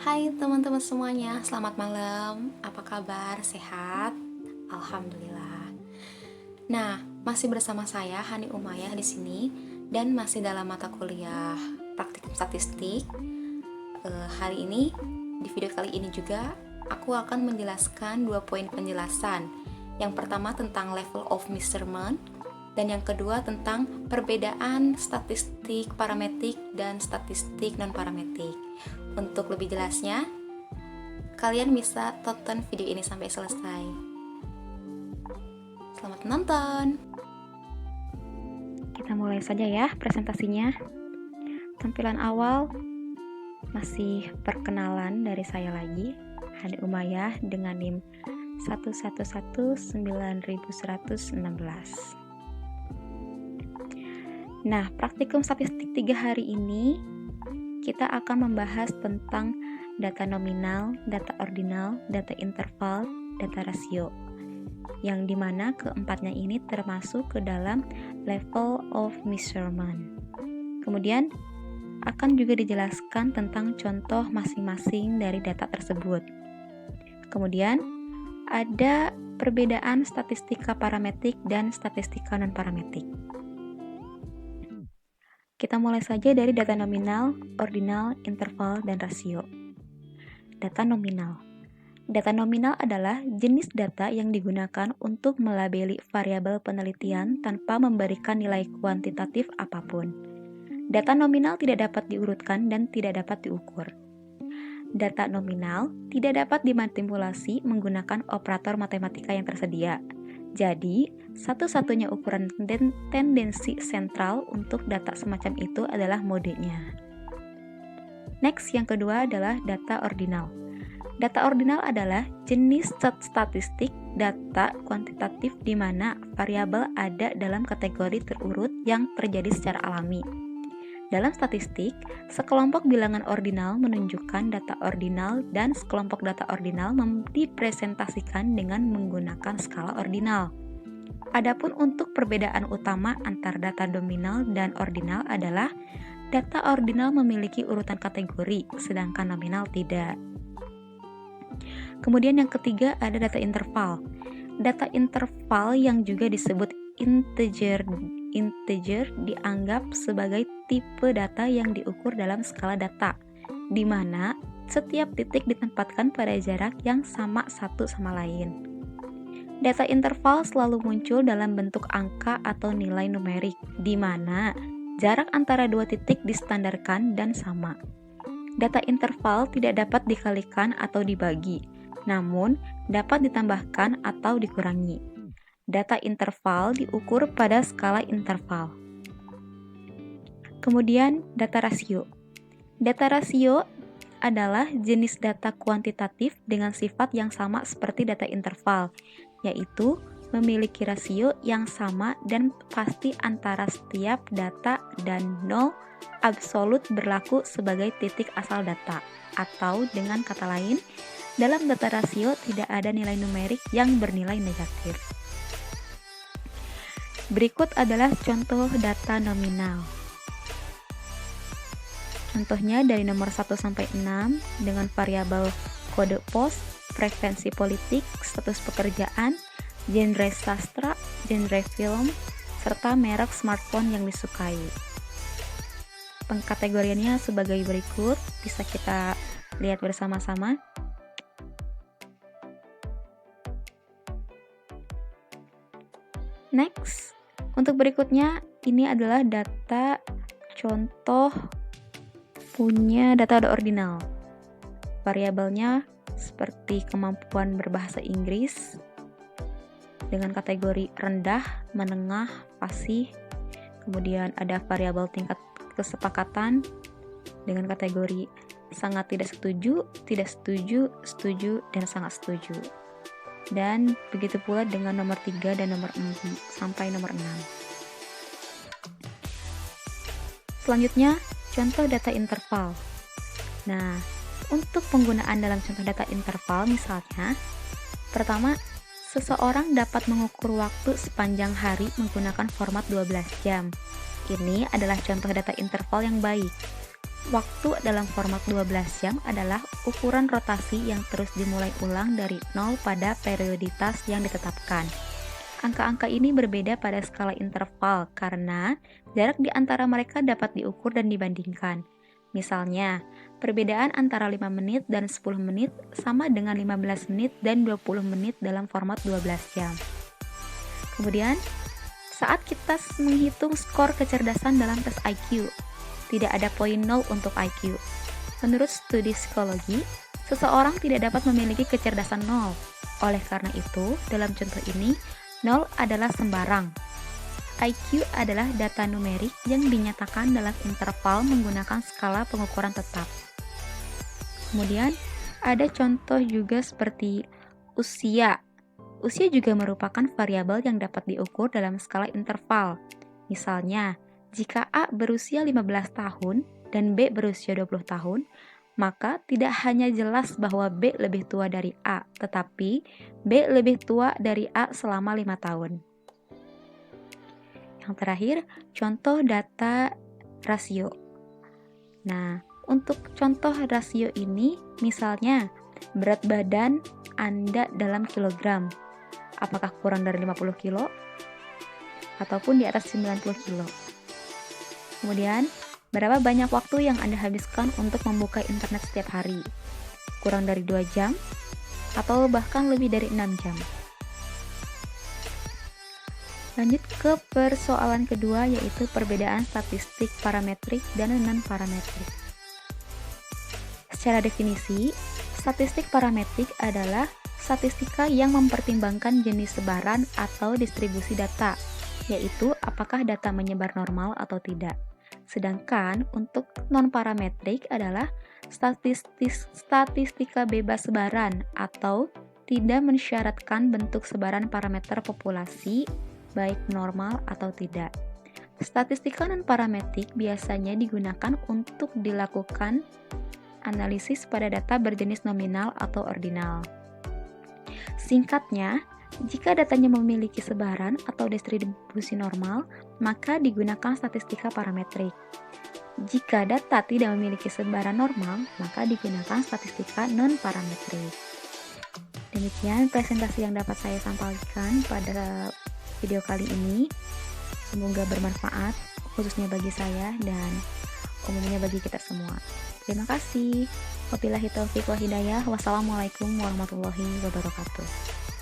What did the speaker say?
Hai teman-teman semuanya, selamat malam. Apa kabar? Sehat? Alhamdulillah. Nah, masih bersama saya Hani Umayyah di sini dan masih dalam mata kuliah praktikum statistik. Hari ini di video kali ini juga aku akan menjelaskan 2 poin penjelasan. Yang pertama tentang level of measurement dan yang kedua tentang perbedaan statistik parametrik dan statistik non-parametrik. Untuk lebih jelasnya, kalian bisa tonton video ini sampai selesai. Selamat menonton. Kita mulai saja ya presentasinya. Tampilan awal masih perkenalan dari saya lagi, Hani Umayyah dengan NIM 1119116. Nah, praktikum statistik 3 hari ini kita akan membahas tentang data nominal, data ordinal, data interval, data rasio, yang dimana keempatnya ini termasuk ke dalam level of measurement. Kemudian akan juga dijelaskan tentang contoh masing-masing dari data tersebut. Kemudian ada perbedaan statistika parametrik dan statistika non-parametrik. Kita mulai saja dari data nominal, ordinal, interval, dan rasio. Data nominal. Data nominal adalah jenis data yang digunakan untuk melabeli variabel penelitian tanpa memberikan nilai kuantitatif apapun. Data nominal tidak dapat diurutkan dan tidak dapat diukur. Data nominal tidak dapat dimanipulasi menggunakan operator matematika yang tersedia. Jadi, satu-satunya ukuran tendensi sentral untuk data semacam itu adalah modenya. Next, yang kedua adalah data ordinal. Data ordinal adalah jenis statistik data kuantitatif di mana variabel ada dalam kategori terurut yang terjadi secara alami. Dalam statistik, sekelompok bilangan ordinal menunjukkan data ordinal dan sekelompok data ordinal dipresentasikan dengan menggunakan skala ordinal. Adapun untuk perbedaan utama antara data nominal dan ordinal adalah data ordinal memiliki urutan kategori, sedangkan nominal tidak. Kemudian yang ketiga ada data interval. Data interval yang juga disebut integer dianggap sebagai tipe data yang diukur dalam skala data, di mana setiap titik ditempatkan pada jarak yang sama satu sama lain. Data interval selalu muncul dalam bentuk angka atau nilai numerik, di mana jarak antara dua titik distandarkan dan sama. Data interval tidak dapat dikalikan atau dibagi, namun dapat ditambahkan atau dikurangi. Data interval diukur pada skala interval. Kemudian data rasio. Data rasio adalah jenis data kuantitatif dengan sifat yang sama seperti data interval, yaitu memiliki rasio yang sama dan pasti antara setiap data dan nol absolut berlaku sebagai titik asal data. Atau dengan kata lain, dalam data rasio tidak ada nilai numerik yang bernilai negatif. Berikut adalah contoh data nominal. Contohnya dari nomor 1 sampai 6 dengan variabel kode pos, frekuensi politik, status pekerjaan, genre sastra, genre film, serta merek smartphone yang disukai. Pengkategoriannya sebagai berikut, bisa kita lihat bersama-sama. Next, untuk berikutnya ini adalah data contoh punya data ordinal. Variabelnya seperti kemampuan berbahasa Inggris dengan kategori rendah, menengah, fasih. Kemudian ada variabel tingkat kesepakatan dengan kategori sangat tidak setuju, setuju, dan sangat setuju. Dan begitu pula dengan nomor 3 dan nomor 4 sampai nomor 6. Selanjutnya, contoh data interval. Nah, untuk penggunaan dalam contoh data interval misalnya, pertama, seseorang dapat mengukur waktu sepanjang hari menggunakan format 12 jam. Ini adalah contoh data interval yang baik. Waktu dalam format 12 jam adalah ukuran rotasi yang terus dimulai ulang dari 0 pada perioditas yang ditetapkan. Angka-angka ini berbeda pada skala interval karena jarak di antara mereka dapat diukur dan dibandingkan. Misalnya, perbedaan antara 5 menit dan 10 menit sama dengan 15 menit dan 20 menit dalam format 12 jam. Kemudian, saat kita menghitung skor kecerdasan dalam tes IQ, tidak ada poin 0 untuk IQ. Menurut studi psikologi, seseorang tidak dapat memiliki kecerdasan 0. Oleh karena itu, dalam contoh ini, 0 adalah sembarang. IQ adalah data numerik yang dinyatakan dalam interval menggunakan skala pengukuran tetap. Kemudian, ada contoh juga seperti usia. Usia juga merupakan variabel yang dapat diukur dalam skala interval. Misalnya, jika A berusia 15 tahun dan B berusia 20 tahun, maka tidak hanya jelas bahwa B lebih tua dari A, tetapi B lebih tua dari A selama 5 tahun. Yang terakhir, contoh data rasio. Nah, untuk contoh rasio ini, misalnya berat badan Anda dalam kilogram. Apakah kurang dari 50 kilo? Ataupun di atas 90 kilo? Kemudian, berapa banyak waktu yang Anda habiskan untuk membuka internet setiap hari? Kurang dari 2 jam? Atau bahkan lebih dari 6 jam? Lanjut ke persoalan kedua, yaitu perbedaan statistik parametrik dan non-parametrik. Secara definisi, statistik parametrik adalah statistika yang mempertimbangkan jenis sebaran atau distribusi data, yaitu apakah data menyebar normal atau tidak. Sedangkan untuk non-parametrik adalah statistika bebas sebaran atau tidak mensyaratkan bentuk sebaran parameter populasi, baik normal atau tidak. Statistika non-parametrik biasanya digunakan untuk dilakukan analisis pada data berjenis nominal atau ordinal. Singkatnya, jika datanya memiliki sebaran atau distribusi normal, maka digunakan statistika parametrik. Jika data tidak memiliki sebaran normal, maka digunakan statistika non-parametrik. Demikian presentasi yang dapat saya sampaikan pada video kali ini. Semoga bermanfaat, khususnya bagi saya dan umumnya bagi kita semua. Terima kasih. Wabillahi taufiq wal hidayah. Wassalamualaikum warahmatullahi wabarakatuh.